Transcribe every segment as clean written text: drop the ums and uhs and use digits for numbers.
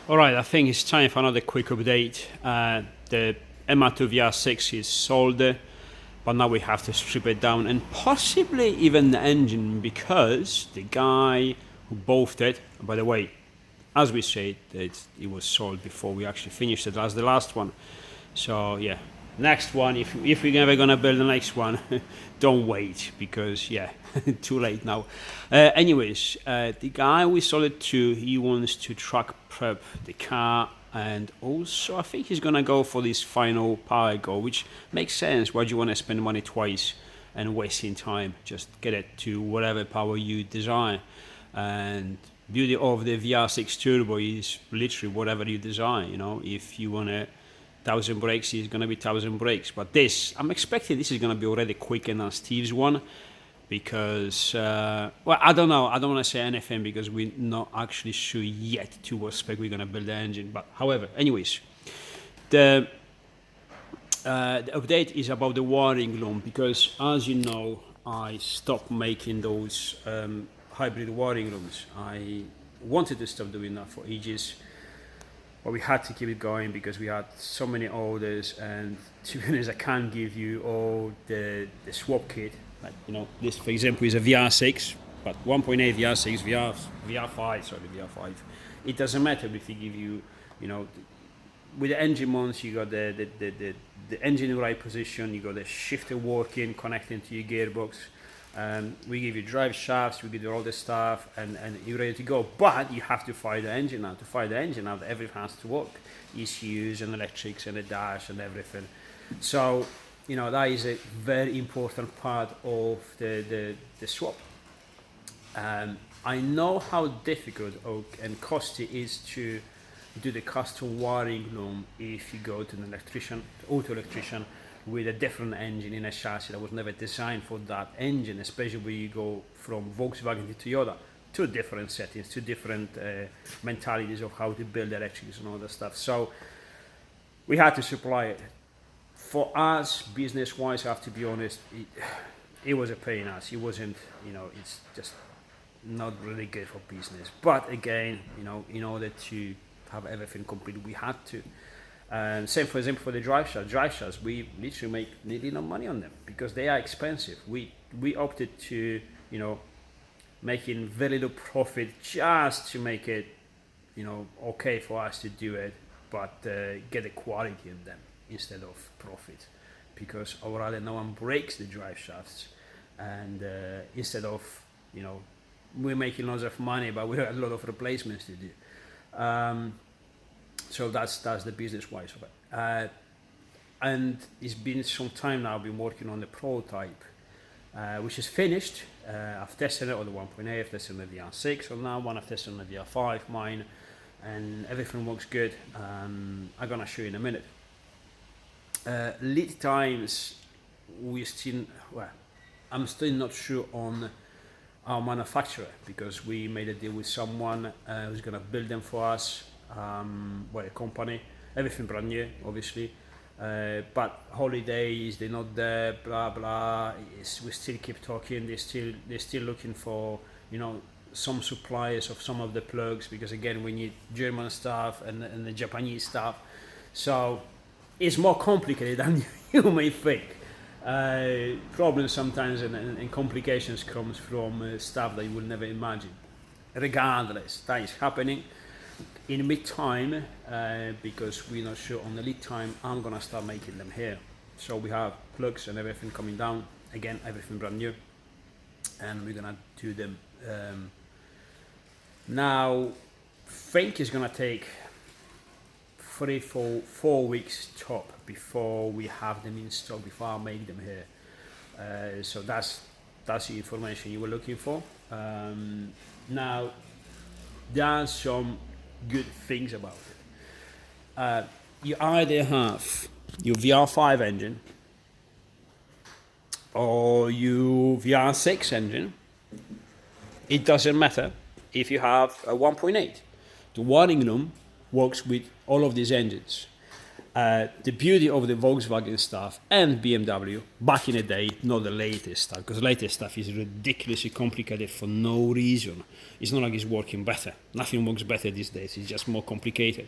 All right, I think it's time for another quick update. The MR2 VR6 is sold, but now we have to strip it down and possibly even the engine because the guy who bought it, by the way, as we said, it was sold before we actually finished it. That's the last one. So yeah, next one. If we're ever gonna build the next one, don't wait because yeah, too late now. Anyways, the guy we sold it to, he wants to truck prep the car, and also I think he's gonna go for this final power go, which makes sense. Why do you want to spend money twice and wasting time? Just get it to whatever power you desire. And beauty of the VR6 turbo is literally whatever you design. You know, if you want to 1,000 brakes, it's going to be 1,000 brakes. But this, I'm expecting this is going to be already quicker than Steve's one because, well, I don't know. I don't want to say anything because we're not actually sure yet to what spec we're going to build the engine. But however, anyways, the update is about the wiring loom because, as you know, I stopped making those hybrid wiring looms. I wanted to stop doing that for ages, but we had to keep it going because we had so many orders, and to be honest, I can't give you all the swap kit. Like, you know, this for example is a VR6, but 1.8 VR6, VR5, sorry, VR5. It doesn't matter if we give you, you know, with the engine mounts, you got the engine in the right position, you got the shifter working, connecting to your gearbox. We give you drive shafts, we give you all the stuff, and you're ready to go. But you have to fire the engine out. To fire the engine out, everything has to work. ECUs and electrics and the dash and everything. So, you know, that is a very important part of the swap. I know how difficult and costly it is to do the custom wiring loom if you go to an electrician, auto electrician, with a different engine in a chassis that was never designed for that engine, especially when you go from Volkswagen to Toyota. Two different settings, two different mentalities of how to build electrics and all that stuff. So we had to supply it. For us, business-wise, I have to be honest, it was a pain in us. It wasn't, you know, it's just not really good for business. But again, you know, in order to have everything complete, we had to. And same, for example, for the drive shafts, we literally make nearly no money on them because they are expensive. We opted to, you know, making very little profit just to make it, you know, okay for us to do it, but get the quality of them instead of profit, because I would rather no one breaks the drive shafts, and instead of, you know, we're making lots of money, but we have a lot of replacements to do. So that's the business wise of it. And it's been some time now. I've been working on the prototype, which is finished. I've tested it on the 1.8, I've tested on the VR6, and now I've tested on the VR5, mine, and everything works good. I'm gonna show you in a minute. Lead times, I'm still not sure on our manufacturer because we made a deal with someone who's gonna build them for us. A company, everything brand new, obviously, but holidays, they're not there, blah blah. We still keep talking. They're still looking for, you know, some suppliers of some of the plugs, because again we need German stuff and the Japanese stuff, so it's more complicated than you may think. Problems sometimes and complications comes from stuff that you would never imagine. Regardless, that is happening. In mid-time, because we're not sure on the lead time, I'm gonna start making them here. So we have plugs and everything coming down. Again, everything brand new, and we're gonna do them. Now, think it's gonna take 4 weeks top before we have them in stock, before I make them here. So that's the information you were looking for. Now, there are some good things about it. You either have your VR5 engine or your VR6 engine. It doesn't matter if you have a 1.8. The wiring loom works with all of these engines. The beauty of the Volkswagen stuff and BMW back in the day, not the latest stuff, because the latest stuff is ridiculously complicated for no reason. It's not like it's working better. Nothing works better these days. It's just more complicated.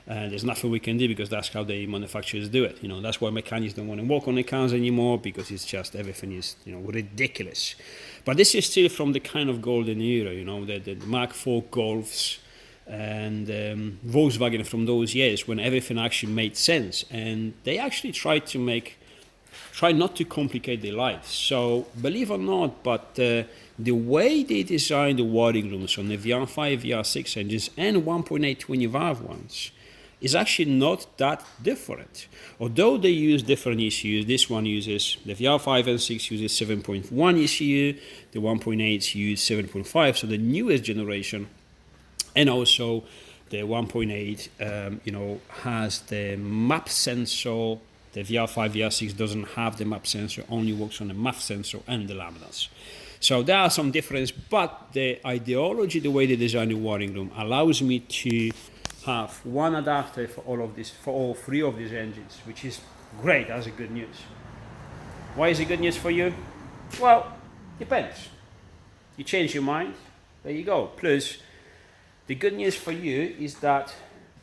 There's nothing we can do because that's how the manufacturers do it. That's why mechanics don't want to work on the cars anymore, because it's just everything is ridiculous. But this is still from the kind of golden era, the Mark IV Golfs and Volkswagen from those years when everything actually made sense, and they actually try not to complicate their lives. So believe it or not, but the way they design the wiring rooms on the VR5, VR6 engines and 1.8 20 valve ones is actually not that different. Although they use different ECUs, this one uses, the VR5 and 6 uses 7.1 ECU, the 1.8 use 7.5, so the newest generation. And also the 1.8, has the map sensor. The VR5, VR6 doesn't have the map sensor, only works on the map sensor and the lambdas. So there are some differences, but the ideology, the way they design the wiring room, allows me to have one adapter for all three of these engines, which is great. That's a good news. Why is it good news for you? Well, depends. You change your mind, there you go. Plus, the good news for you is that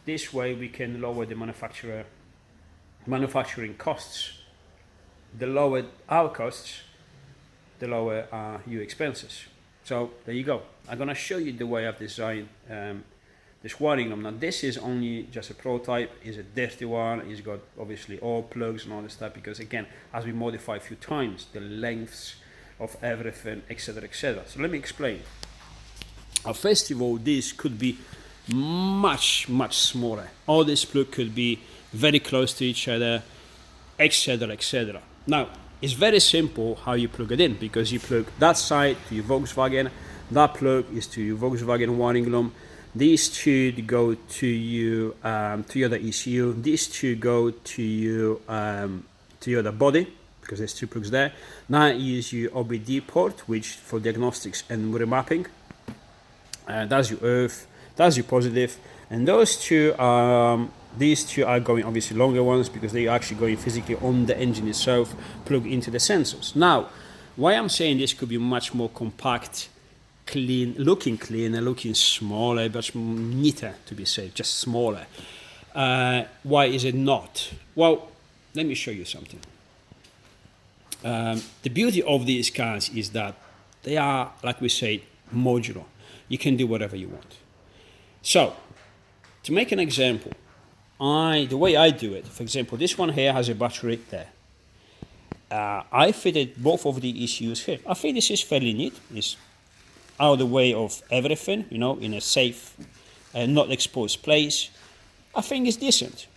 this way we can lower the manufacturing costs. The lower our costs, the lower are your expenses. So there you go. I'm going to show you the way I've designed this wiring room. Now this is only just a prototype. It's a dirty one. It's got obviously all plugs and all this stuff because again, as we modify a few times, the lengths of everything, etc., etc. So let me explain. First of all, this could be much, much smaller. All this plug could be very close to each other, etc., etc. Now, it's very simple how you plug it in, because you plug that side to your Volkswagen, that plug is to your Volkswagen wiring room, these two go to your other ECU, these two go to your other body, because there's two plugs there. Now is your OBD port, which for diagnostics and remapping. That's your earth, that's your positive, and these two are going obviously longer ones because they are actually going physically on the engine itself, plug into the sensors. Now, why I'm saying this could be much more compact, cleaner, looking smaller, but neater to be safe, just smaller. Why is it not? Well, let me show you something. The beauty of these cars is that they are, like we say, modular. You can do whatever you want. So, to make an example, the way I do it, for example, this one here has a battery there. I fitted both of the ECUs here. I think this is fairly neat. It's out of the way of everything, in a safe and not exposed place. I think it's decent.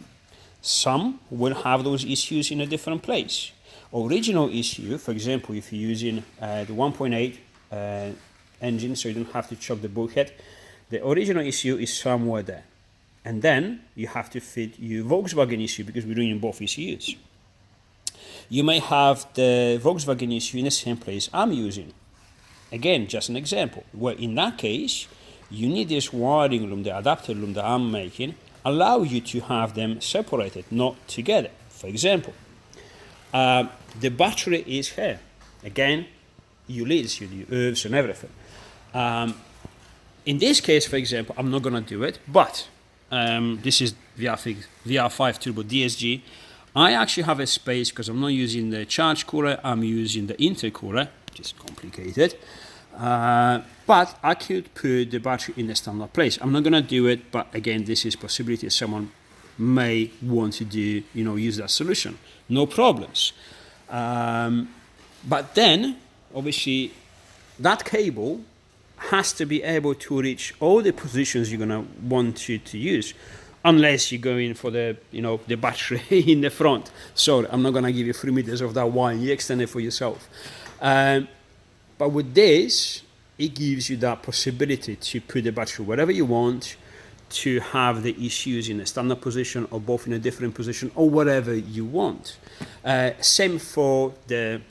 Some will have those ECUs in a different place. Original ECU, for example, if you're using the 1.8 engine, so you don't have to chop the bulkhead, the original ECU is somewhere there. And then you have to fit your Volkswagen ECU because we're doing both ECUs. You may have the Volkswagen ECU in the same place I'm using. Again, just an example. Well, in that case, you need this wiring room, the adapter room that I'm making, allow you to have them separated, not together. For example, the battery is here. Again, your leads, your earths and everything. In this case, for example, I'm not going to do it, but this is VR5 Turbo DSG. I actually have a space because I'm not using the charge cooler, I'm using the intercooler, which is complicated. But I could put the battery in a standard place. I'm not going to do it, but again, this is possibility. Someone may want to do, use that solution. No problems. But then, obviously, that cable has to be able to reach all the positions you're going to want to use, unless you're going for the, the battery in the front. Sorry, I'm not going to give you 3 meters of that wire. You extend it for yourself. But with this, it gives you that possibility to put the battery wherever you want, to have the ECUs in a standard position or both in a different position or whatever you want. Same for this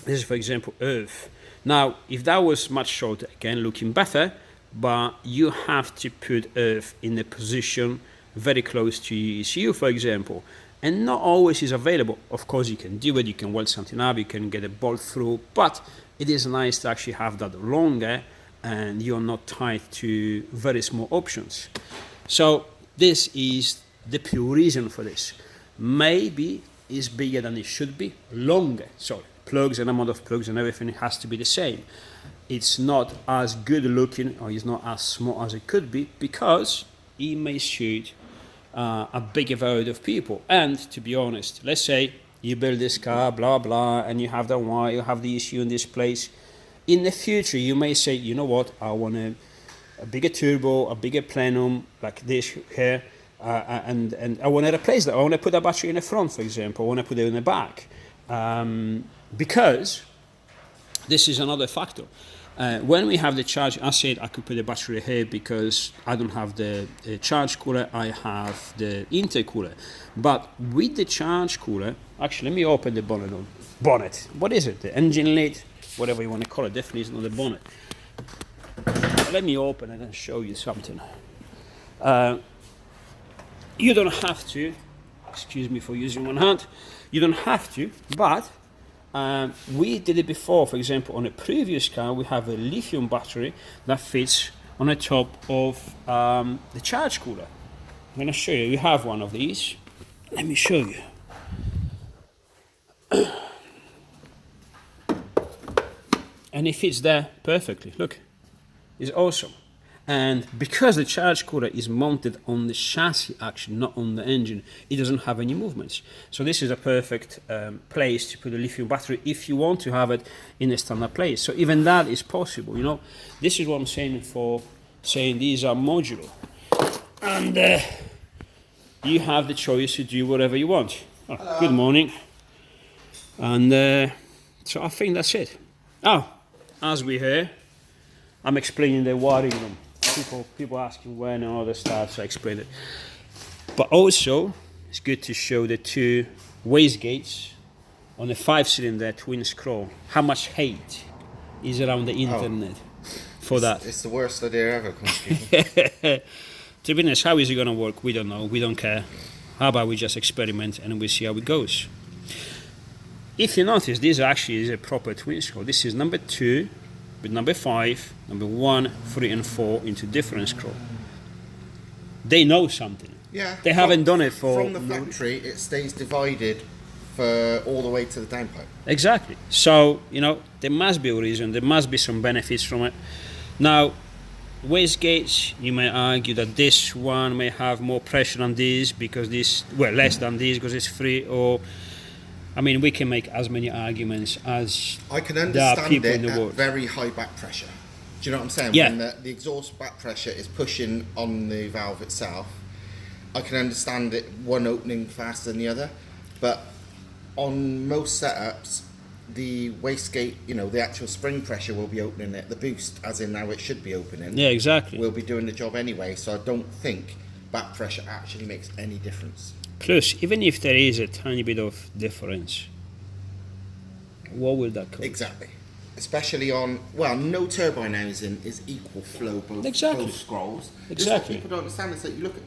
is, for example, earth. Now, if that was much shorter, again, looking better, but you have to put earth in a position very close to ECU, for example, and not always is available. Of course, you can do it, you can weld something up, you can get a bolt through, but it is nice to actually have that longer and you're not tied to very small options. So this is the pure reason for this. Maybe it's bigger than it should be, longer. So plugs and amount of plugs and everything has to be the same. It's not as good looking, or it's not as small as it could be, because it may suit a bigger variety of people. And to be honest, let's say you build this car, blah blah, and you have that wire, you have the issue in this place. In the future, you may say, you know what, I want a bigger turbo, a bigger plenum like this here, and I want to replace that. I want to put a battery in the front, for example. I want to put it in the back, because this is another factor. When we have the charge, I said I could put the battery here because I don't have the charge cooler, I have the intercooler. But with the charge cooler, actually, let me open the bonnet. What is it? The engine lid, whatever you want to call it. Definitely it's not the bonnet. Let me open it and show you something. You don't have to, excuse me for using one hand, you don't have to, but we did it before. For example, on a previous car, we have a lithium battery that fits on the top of the charge cooler. I'm going to show you. We have one of these. Let me show you. And it fits there perfectly. Look, it's awesome. And because the charge cooler is mounted on the chassis, actually not on the engine, it doesn't have any movements. So this is a perfect place to put a lithium battery if you want to have it in a standard place. So even that is possible. You know, this is what I'm saying for saying these are modular, and you have the choice to do whatever you want. Oh, good morning. And so I think that's it. Oh, as we hear, I'm explaining the wiring room. People asking when and all the stuff, so I explain it. But also, it's good to show the two wastegates on a 5-cylinder twin scroll. How much hate is around the internet for that? It's the worst idea ever. To be honest, how is it going to work? We don't know. We don't care. How about we just experiment and we see how it goes? If you notice, this actually is a proper twin scroll. This is number 2. With number 5, number 1, 3 and 4 into different scroll. They know something. Yeah. They haven't done it for... From the factory, it stays divided for all the way to the downpipe. Exactly. So, you know, there must be a reason, there must be some benefits from it. Now, wastegates, you may argue that this one may have more pressure than this because this, well, less than this because it's free, or... I mean, we can make as many arguments as I can there are understand people it in the at world. very high back pressure. Do you know what I'm saying? Yeah. When the exhaust back pressure is pushing on the valve itself, I can understand it one opening faster than the other. But on most setups, the wastegate, you know, the actual spring pressure will be opening it. The boost, as in how it should be opening, Yeah, exactly. will be doing the job anyway. So I don't think back pressure actually makes any difference. Plus, even if there is a tiny bit of difference, what will that cause? Exactly. Especially on, well, no turbine housing is equal flow both, Exactly. both scrolls. Exactly. Just what people don't understand is that you look at,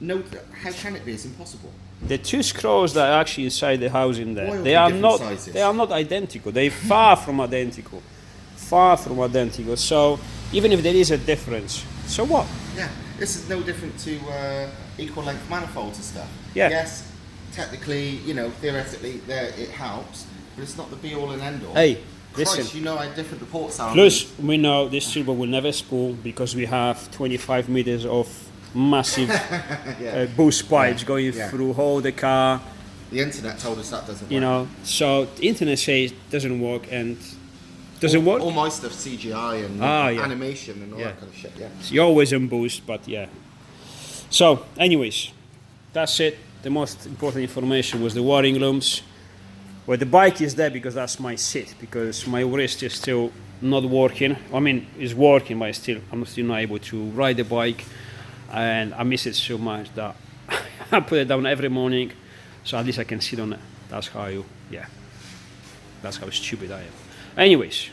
no, how can it be? It's impossible. The two screws that are actually inside the housing there, Why are they they are different not sizes? they are not identical. They're far from identical. Far from identical. So even if there is a difference, so what? Yeah, this is no different to equal length manifolds and stuff. Yeah. Yes, technically, you know, theoretically, there it helps, but it's not the be all and end all. Hey, Christ, listen. you know how different the ports are. Plus, we know this turbo will never spool because we have 25 meters of massive boost pipes going through all the car. The internet told us that doesn't work. You know, so the internet says it doesn't work, and does it work? All my stuff's CGI and animation and all that kind of shit, yeah. So you're always on boost, but yeah. So, anyways, that's it. The most important information was the wiring looms. Well, the bike is there because that's my seat, because my wrist is still not working. I mean, it's working, but I'm still not able to ride the bike, and I miss it so much that I put it down every morning, so at least I can sit on it. That's how stupid I am. Anyways,